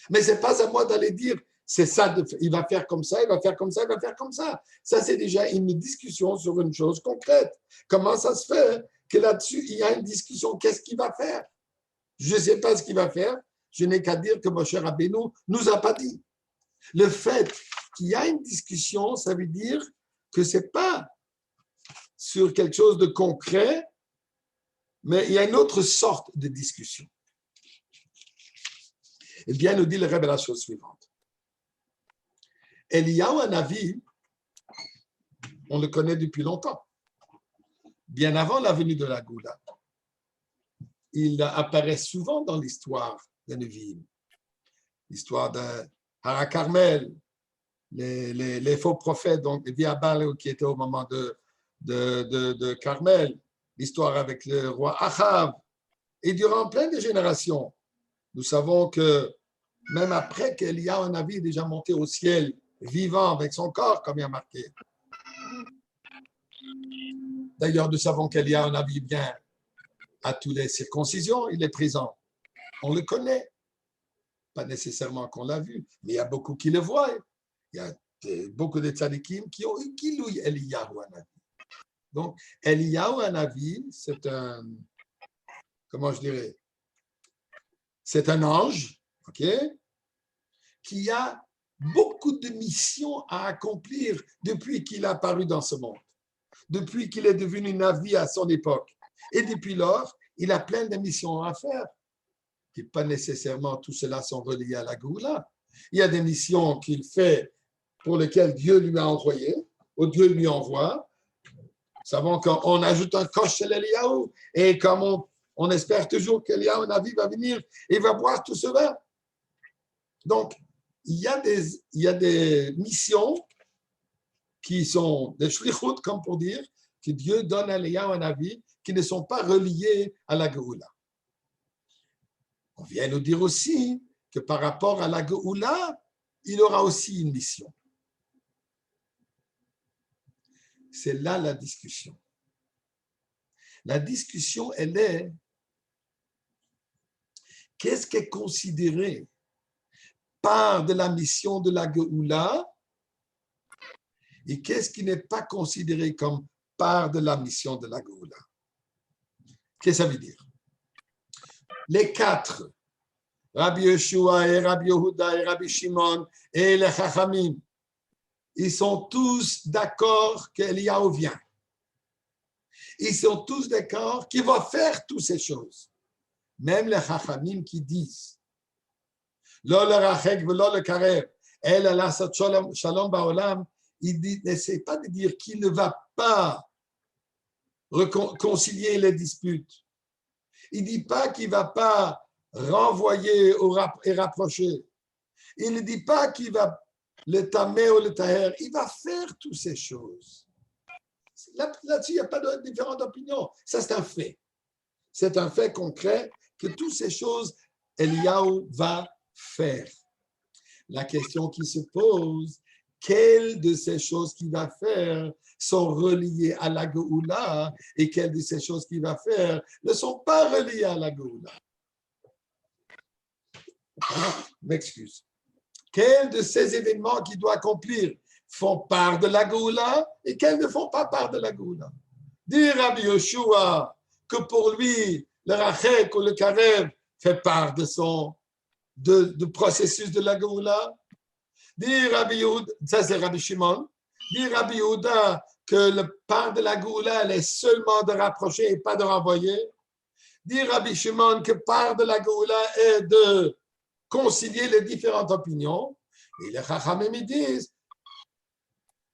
Mais ce n'est pas à moi d'aller dire, c'est ça, il va faire comme ça, il va faire comme ça, il va faire comme ça. Ça, c'est déjà une discussion sur une chose concrète. Comment ça se fait que là-dessus, il y a une discussion, qu'est-ce qu'il va faire? Je ne sais pas ce qu'il va faire. Je n'ai qu'à dire que Moshe Rabbeinu ne nous a pas dit. Le fait qu'il y a une discussion, ça veut dire que ce n'est pas sur quelque chose de concret, mais il y a une autre sorte de discussion. Eh bien, nous dit le Rebbe la chose suivante. Eliyahu Hanavi, on le connaît depuis longtemps. Bien avant la venue de la Goula, il apparaît souvent dans l'histoire de Nevi'im. L'histoire de Hara Carmel, les faux prophètes, donc les Viabal qui étaient au moment de Carmel, l'histoire avec le roi Achav. Et durant plein de générations, nous savons que même après qu'Eliyahu Hanavi est déjà monté au ciel, vivant avec son corps, comme il y a marqué. D'ailleurs, nous savons qu'Eliyahu Hanavi vient à toutes les circoncisions, il est présent. On le connaît. Pas nécessairement qu'on l'a vu, mais il y a beaucoup qui le voient. Il y a beaucoup de tzadikim qui ont eu qui louent Eliyahu Hanavi. Donc, Eliyahu Hanavi, c'est un, comment je dirais, c'est un ange, ok, qui a beaucoup de missions à accomplir depuis qu'il a apparu dans ce monde, depuis qu'il est devenu Navi à son époque. Et depuis lors, il a plein de missions à faire. Et pas nécessairement tout cela sont reliés à la Goula. Il y a des missions qu'il fait pour lesquelles Dieu lui a envoyé, ou Dieu lui envoie. Nous savons qu'on ajoute un coche chez l'Eliyahu, et comme on espère toujours qu'Eliyahu Hanavi va venir et va boire tout cela. Donc, il y a des missions qui sont des shlichut, comme pour dire, que Dieu donne à Eliyahu un avis, qui ne sont pas reliés à la Géoula. On vient nous dire aussi que par rapport à la Géoula, il aura aussi une mission. C'est là la discussion. La discussion, elle est, qu'est-ce qui est considéré part de la mission de la Géoula et qu'est-ce qui n'est pas considéré comme part de la mission de la Géoula? Qu'est-ce que ça veut dire? Les quatre, Rabbi Yeshua et Rabbi Yehuda et Rabbi Shimon et les Chachamim, ils sont tous d'accord qu'Eliyahu vient. Ils sont tous d'accord qu'il va faire toutes ces choses. Même les Chachamim qui disent Lo le rachek velo le karev, el alasat shalom baolam, il n'essaie pas de dire qu'il ne va pas réconcilier les disputes. Il ne dit pas qu'il ne va pas renvoyer et rapprocher. Il ne dit pas qu'il va le tamer ou le taher. Il va faire toutes ces choses. Là-dessus, il n'y a pas de différente opinion. Ça, c'est un fait. C'est un fait concret que toutes ces choses, Eliyahu va faire. La question qui se pose, quelles de ces choses qu'il va faire sont reliées à la Géoula et quelles de ces choses qu'il va faire ne sont pas reliées à la Géoula? M'excuse. Quels de ces événements qu'il doit accomplir font part de la Géoula et quels ne font pas part de la Géoula? Dire Rabbi Yeshua que pour lui, le Rachek ou le Karev fait part de processus de la Géoula. Dire Rabbi Yehuda, ça c'est Rabbi Shimon, dire Rabbi Yehuda que le part de la Géoula, elle est seulement de rapprocher et pas de renvoyer. Dire Rabbi Shimon que part de la Géoula est de concilier les différentes opinions. Et les Chachamim disent,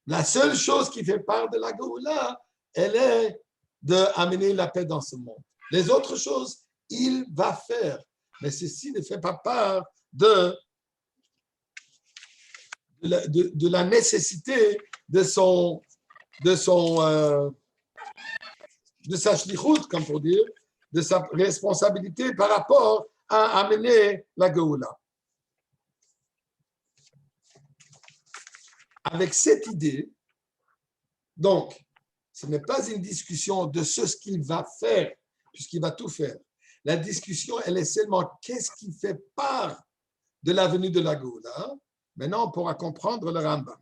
la seule chose qui fait part de la Géoula, elle est d'amener la paix dans ce monde. Les autres choses, il va faire. Mais ceci ne fait pas part de la nécessité de sa shlichut, comme pour dire, de sa responsabilité par rapport à amener la Géoula. Avec cette idée, donc, ce n'est pas une discussion de ce qu'il va faire, puisqu'il va tout faire. La discussion, elle est seulement qu'est-ce qui fait part de la venue de la Géoula. Maintenant, on pourra comprendre le Rambam.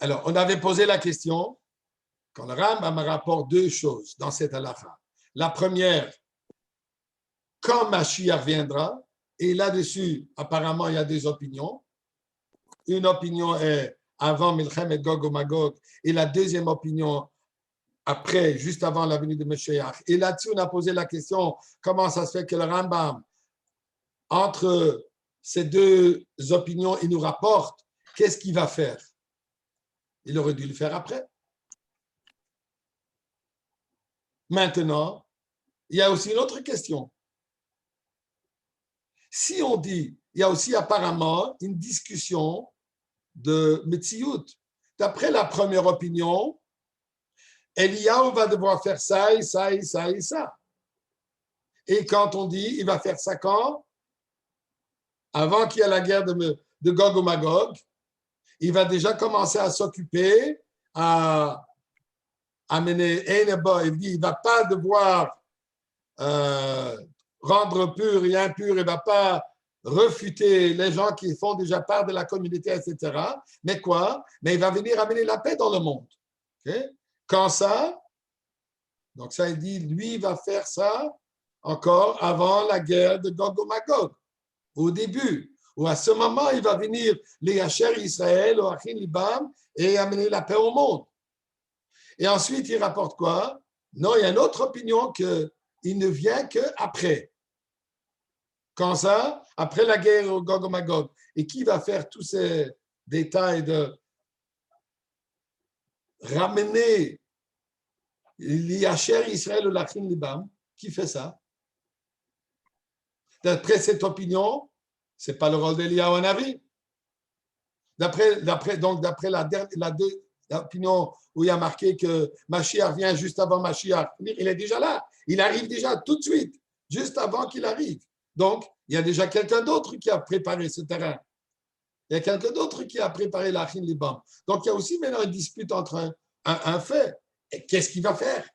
Alors, on avait posé la question, quand le Rambam rapporte deux choses dans cette halakha. La première, quand Mashiach viendra, et là-dessus, apparemment, il y a des opinions. Une opinion est avant Milchem Gog ou Magog, et la deuxième opinion après, juste avant la venue de Mashiach. Et là-dessus, on a posé la question, comment ça se fait que le Rambam, entre ces deux opinions, il nous rapporte, qu'est-ce qu'il va faire? Il aurait dû le faire après. Maintenant, il y a aussi une autre question. Si on dit, il y a aussi apparemment une discussion de Metsiout. D'après la première opinion, Eliyahu va devoir faire ça et ça et ça et ça. Et quand on dit, il va faire ça quand? Avant qu'il y ait la guerre de Gog ou Magog, il va déjà commencer à s'occuper, à amener Eineba. Il dit, il ne va pas devoir rendre pur et impur, il ne va pas refuter les gens qui font déjà part de la communauté, etc. Mais quoi? Mais il va venir amener la paix dans le monde. Okay? Quand ça? Donc ça, il dit, lui, il va faire ça encore avant la guerre de Gog et Magog, au début, où à ce moment, il va venir les Hacher Israël, au Achin Libam, et amener la paix au monde. Et ensuite, il rapporte quoi? Non, il y a une autre opinion qu'il ne vient qu'après. Quand ça? Après la guerre au Gog et Magog. Et qui va faire tous ces détails de ramener l'Yacher Israël ou l'Achin Libam? Qui fait ça? D'après cette opinion, ce n'est pas le rôle d'Eliyahu Hanavi. D'après l'opinion où il y a marqué que Mashiach vient juste avant Mashiach, il est déjà là. Il arrive déjà tout de suite, juste avant qu'il arrive. Donc, il y a déjà quelqu'un d'autre qui a préparé ce terrain. Il y a quelqu'un d'autre qui a préparé l'Achin Libam. Donc, il y a aussi maintenant une dispute entre un fait. Et qu'est-ce qu'il va faire?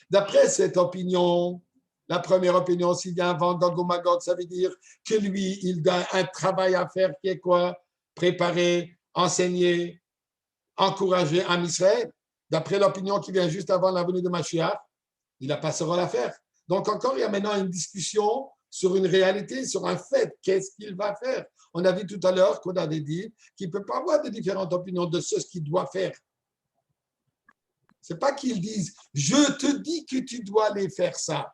D'après cette opinion, la première opinion, s'il vient avant Gog ou Magog, ça veut dire que lui, il a un travail à faire qui est quoi? Préparer, enseigner, encourager en Israël. D'après l'opinion qui vient juste avant la venue de Mashiach, il n'a pas ce rôle à faire. Donc encore, il y a maintenant une discussion sur une réalité, sur un fait. Qu'est-ce qu'il va faire? On a vu tout à l'heure qu'on avait dit qu'il ne peut pas avoir de différentes opinions de ce qu'il doit faire. Ce n'est pas qu'ils disent « je te dis que tu dois aller faire ça ».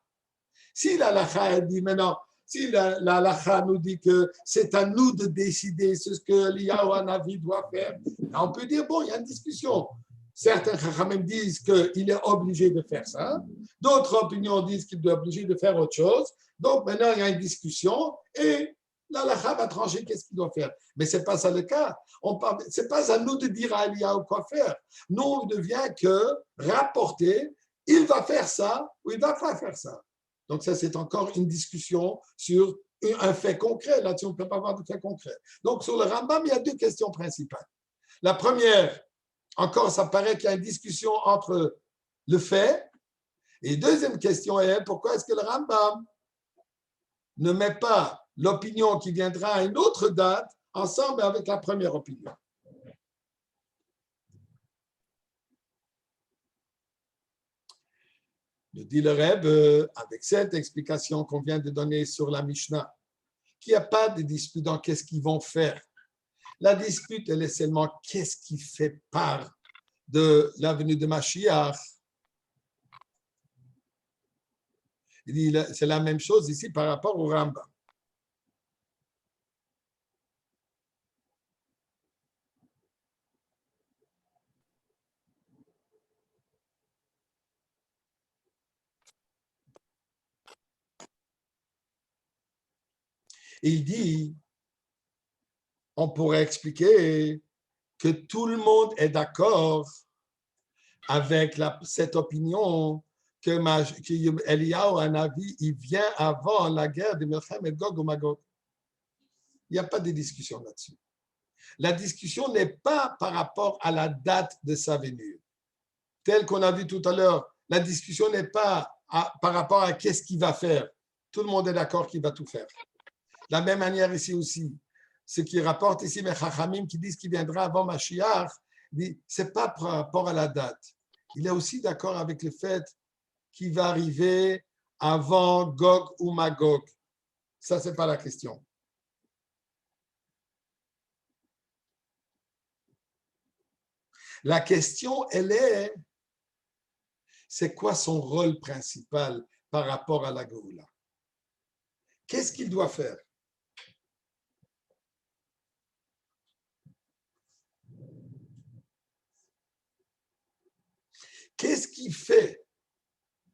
Si la halakha dit maintenant, si la halakha nous dit que c'est à nous de décider ce que l'Eliyahu Hanavi doit faire, on peut dire, bon, il y a une discussion. Certains chachamim disent qu'il est obligé de faire ça. D'autres opinions disent qu'il est obligé de faire autre chose. Donc maintenant, il y a une discussion et la halakha va trancher qu'est-ce qu'il doit faire. Mais ce n'est pas ça le cas. Ce n'est pas à nous de dire à Eliyahu quoi faire. Nous, on ne vient que rapporter, il va faire ça ou il ne va pas faire ça. Donc ça, c'est encore une discussion sur un fait concret. Là-dessus, on ne peut pas avoir de fait concret. Donc sur le Rambam, il y a deux questions principales. La première, encore, ça paraît qu'il y a une discussion entre le fait. Et deuxième question est, pourquoi est-ce que le Rambam ne met pas l'opinion qui viendra à une autre date ensemble avec la première opinion? Le dit le Rebbe, avec cette explication qu'on vient de donner sur la Mishnah, qu'il n'y a pas de dispute dans qu'est-ce qu'ils vont faire. La dispute, elle est seulement qu'est-ce qui fait part de la venue de Mashiach. Il dit, c'est la même chose ici par rapport au Rambam. Il dit, on pourrait expliquer que tout le monde est d'accord avec cette opinion que Eliyahu Hanavi, il vient avant la guerre de Milchem Gog et Magog. Il n'y a pas de discussion là-dessus. La discussion n'est pas par rapport à la date de sa venue. Tel qu'on a vu tout à l'heure, la discussion n'est pas par rapport à qu'est-ce qu'il va faire. Tout le monde est d'accord qu'il va tout faire. De la même manière ici aussi, ce qui rapporte ici mes Chachamim qui disent qu'il viendra avant Mashiach, ce n'est pas par rapport à la date. Il est aussi d'accord avec le fait qu'il va arriver avant Gog ou Magog. Ça, ce n'est pas la question. La question, elle est, c'est quoi son rôle principal par rapport à la Géoula? Qu'est-ce qu'il doit faire? Qu'est-ce qu'il fait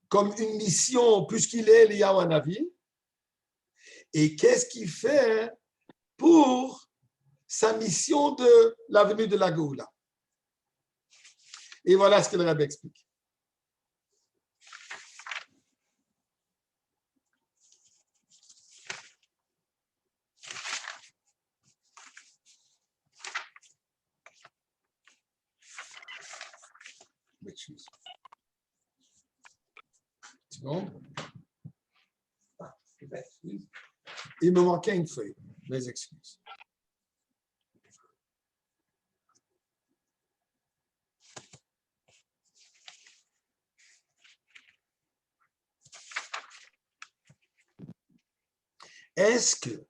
comme une mission, puisqu'il est Eliyahu Hanavi? Et qu'est-ce qu'il fait pour sa mission de la venue de la Géoula? Et voilà ce que le Rebbe explique. M'excuse. Seconde. Il me manquait une feuille. Mes excuses. Est-ce que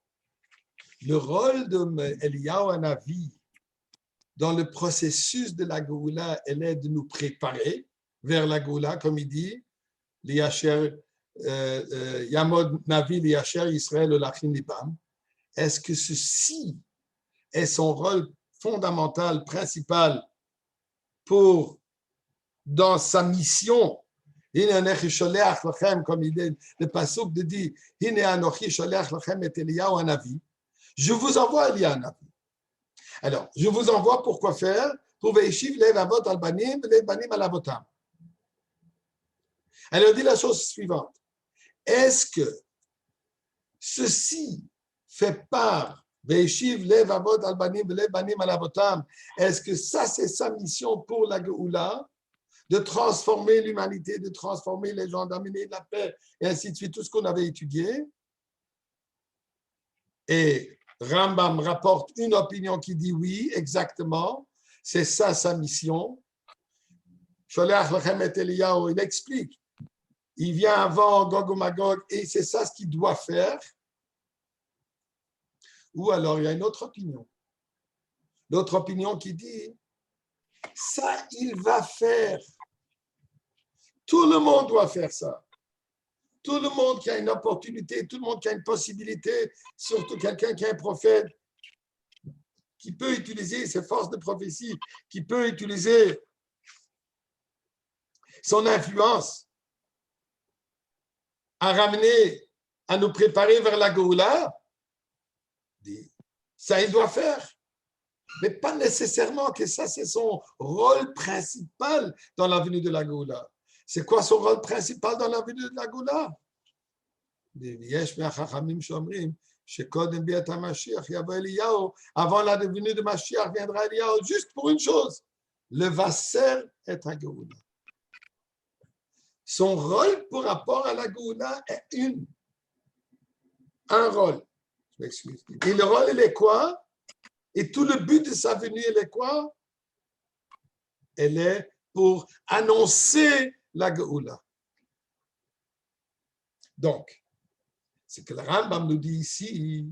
le rôle de Eliyahu Hanavi dans le processus de la Géoula, elle est de nous préparer vers la Géoula, comme il dit, l'Yacher Yamod Navi Liacher Israël Lachin Libam. Est-ce que ceci est son rôle fondamental, principal pour dans sa mission? Comme il est le pasuk de dit, je vous envoie Elia un Navi. Alors, je vous envoie pour quoi faire? Pour Veishiv lev avot al banim, lev banim al avotam. Elle dit la chose suivante. Est-ce que ceci fait part Veishiv lev avot al banim, lev banim al avotam? Est-ce que ça, c'est sa mission pour la Geoula? De transformer l'humanité, de transformer les gens, d'amener de la paix, et ainsi de suite, tout ce qu'on avait étudié. Et Rambam rapporte une opinion qui dit oui, exactement, c'est ça sa mission. Sholeach lachem et Eliyahu, il explique, il vient avant Gog ou Magog, et c'est ça ce qu'il doit faire. Ou alors il y a une autre opinion. L'autre opinion qui dit, ça il va faire. Tout le monde doit faire ça. Tout le monde qui a une opportunité, tout le monde qui a une possibilité, surtout quelqu'un qui est un prophète, qui peut utiliser ses forces de prophétie, qui peut utiliser son influence à ramener, à nous préparer vers la Géoula, ça il doit faire. Mais pas nécessairement que ça c'est son rôle principal dans la venue de la Géoula. C'est quoi son rôle principal dans la venue de la Géoula? Avant la venue de Mashiach viendra Eliyahu juste pour une chose. Le Vasser est à Géoula. Son rôle par rapport à la Géoula est un rôle. Je m'excuse. Et le rôle, il est quoi? Et tout le but de sa venue, il est quoi? Elle est pour annoncer la Géoula. Donc, ce que le Rambam nous dit ici,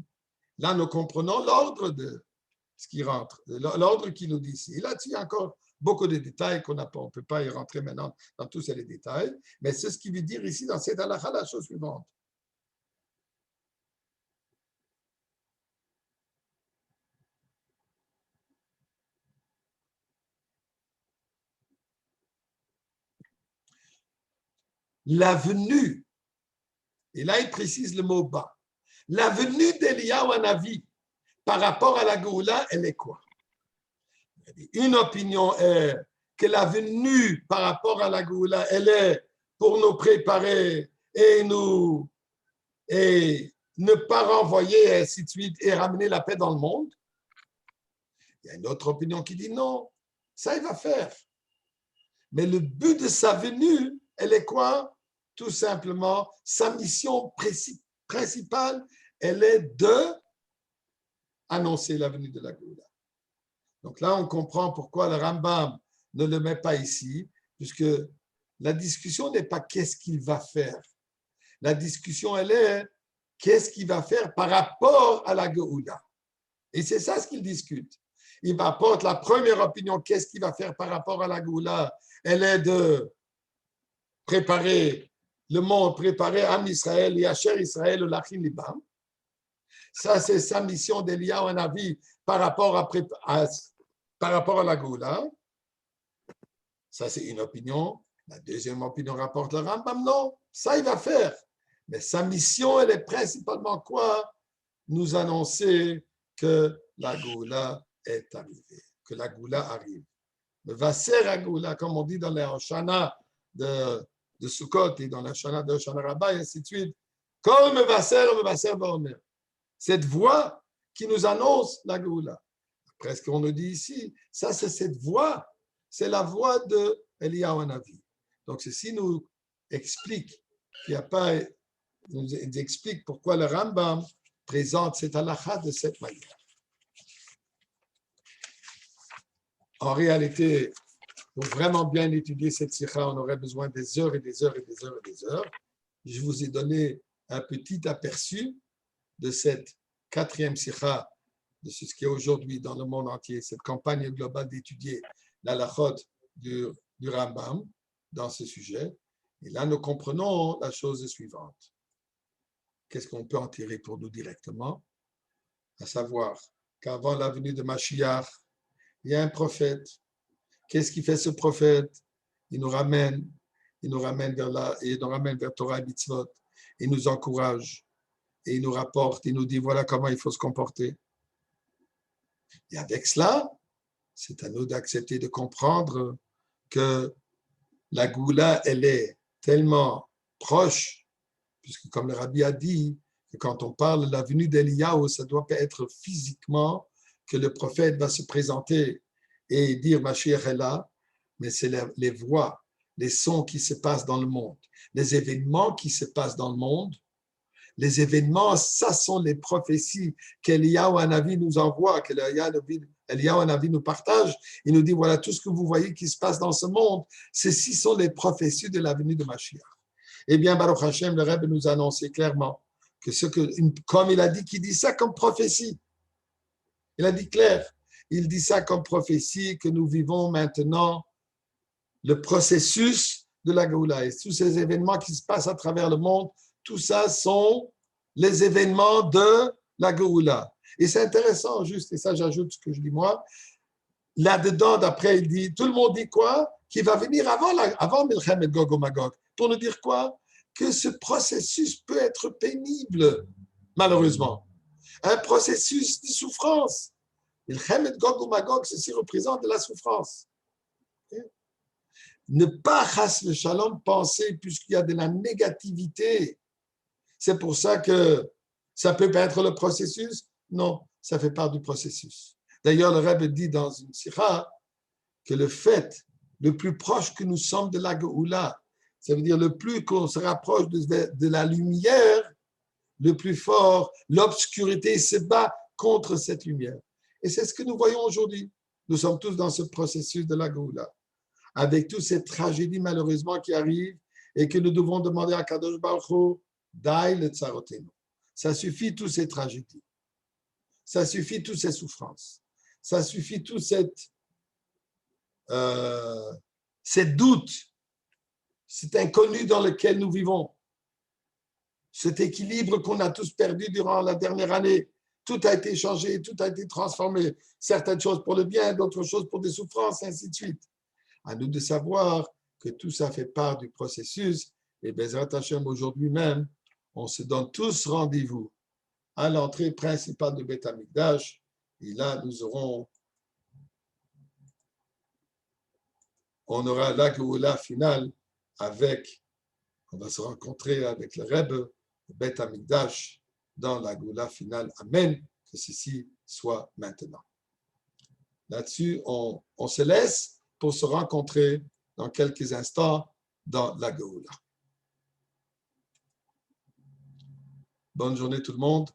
là nous comprenons l'ordre de ce qui rentre, l'ordre qu'il nous dit ici. Et là, il y a encore beaucoup de détails qu'on n'a pas, on ne peut pas y rentrer maintenant dans tous ces détails, mais c'est ce qu'il veut dire ici dans cette halakha, la chose suivante. La venue, et là il précise le mot bas, la venue d'Eliyahu Hanavi par rapport à la Géoula, elle est quoi? Une opinion est que la venue par rapport à la Géoula, elle est pour nous préparer et ne pas renvoyer, et ainsi de suite, et ramener la paix dans le monde. Il y a une autre opinion qui dit non, ça il va faire. Mais le but de sa venue, elle est quoi? Tout simplement, sa mission principale, elle est de annoncer la venue de la Géoula. Donc là, on comprend pourquoi le Rambam ne le met pas ici, puisque la discussion n'est pas qu'est-ce qu'il va faire. La discussion, elle est qu'est-ce qu'il va faire par rapport à la Géoula. Et c'est ça ce qu'il discute. Il apporte la première opinion, qu'est-ce qu'il va faire par rapport à la Géoula. Elle est de préparer le monde, préparer Am Israël, Yacher Israël, Lachin Libam. Ça, c'est sa mission d'Eliyahu Hanavi par rapport à la Géoula. Ça, c'est une opinion. La deuxième opinion rapporte le Rambam. Non, ça, il va faire. Mais sa mission, elle est principalement quoi? Nous annoncer que la Géoula est arrivée, que la Géoula arrive. Le Vasser à Géoula, comme on dit dans les Hoshana de Sukkot et dans la Hoshana de Hoshana Rabbah, et ainsi de suite. Comme le Vasser Baomer. Cette voix qui nous annonce la Géoula. Après ce qu'on nous dit ici, ça c'est cette voix, c'est la voix de Eliyahu Hanavi. Donc ceci nous explique qu'il n'y a pas, nous explique pourquoi le Rambam présente cette halakha de cette manière. En réalité, pour vraiment bien étudier cette sikha, on aurait besoin des heures et des heures et des heures et des heures. Je vous ai donné un petit aperçu de cette quatrième sikha, de ce qui est aujourd'hui dans le monde entier, cette campagne globale d'étudier la halachot du Rambam dans ce sujet. Et là, nous comprenons la chose suivante. Qu'est-ce qu'on peut en tirer pour nous directement? À savoir qu'avant la venue de Mashiach, il y a un prophète. Qu'est-ce qui fait ce prophète? Il nous ramène vers Torah et Mitzvot. Il nous encourage et il nous rapporte, il nous dit voilà comment il faut se comporter. Et avec cela, c'est à nous d'accepter de comprendre que la Goula, elle est tellement proche, puisque comme le Rabbi a dit, que quand on parle de la venue d'Eliyahu, ça doit pas être physiquement que le prophète va se présenter et dire Mashiach est là, mais c'est les voix, les sons qui se passent dans le monde, les événements qui se passent dans le monde. Les événements, ça sont les prophéties qu'Eliyahu Hanavi nous envoie, qu'Eliyahu Hanavi nous partage. Il nous dit, voilà, tout ce que vous voyez qui se passe dans ce monde, ceci sont les prophéties de la venue de Mashiach. Eh bien, Baruch Hashem, le Rebbe nous a annoncé clairement que comme il a dit, qu'il dit ça comme prophétie. Il a dit clair, il dit ça comme prophétie que nous vivons maintenant le processus de la Géoula. Et tous ces événements qui se passent à travers le monde, tout ça sont les événements de la Géoula. Et c'est intéressant, juste, et ça j'ajoute ce que je dis moi, là-dedans, d'après, il dit, tout le monde dit quoi? Qu'il va venir avant Milchem et Gog ou Magog. Pour nous dire quoi? Que ce processus peut être pénible, malheureusement. Un processus de souffrance. Milchem et Gog ou Magog, ceci représente de la souffrance. Ne pas, chas le shalom, penser puisqu'il y a de la négativité. C'est pour ça que ça peut être le processus. Non, ça fait part du processus. D'ailleurs, le Rebbe dit dans une sikha que le fait le plus proche que nous sommes de la Géoula, ça veut dire le plus qu'on se rapproche de la lumière, le plus fort, l'obscurité se bat contre cette lumière. Et c'est ce que nous voyons aujourd'hui. Nous sommes tous dans ce processus de la Géoula, avec toutes ces tragédies malheureusement qui arrivent et que nous devons demander à Kadosh Baruch Hu, Dai le tsarotenu. Ça suffit toutes ces tragédies. Ça suffit toutes ces souffrances. Ça suffit tout ces doutes, cet inconnu dans lequel nous vivons, cet équilibre qu'on a tous perdu durant la dernière année. Tout a été changé, tout a été transformé. Certaines choses pour le bien, d'autres choses pour des souffrances, et ainsi de suite. À nous de savoir que tout ça fait part du processus. Et Bezrat Hashem, aujourd'hui même, on se donne tous rendez-vous à l'entrée principale de Beth Amikdash. Et là, on aura la Géoula finale on va se rencontrer avec le Rebbe, Beth Amikdash, dans la Géoula finale. Amen. Que ceci soit maintenant. Là-dessus, on se laisse pour se rencontrer dans quelques instants dans la Géoula. Bonne journée tout le monde.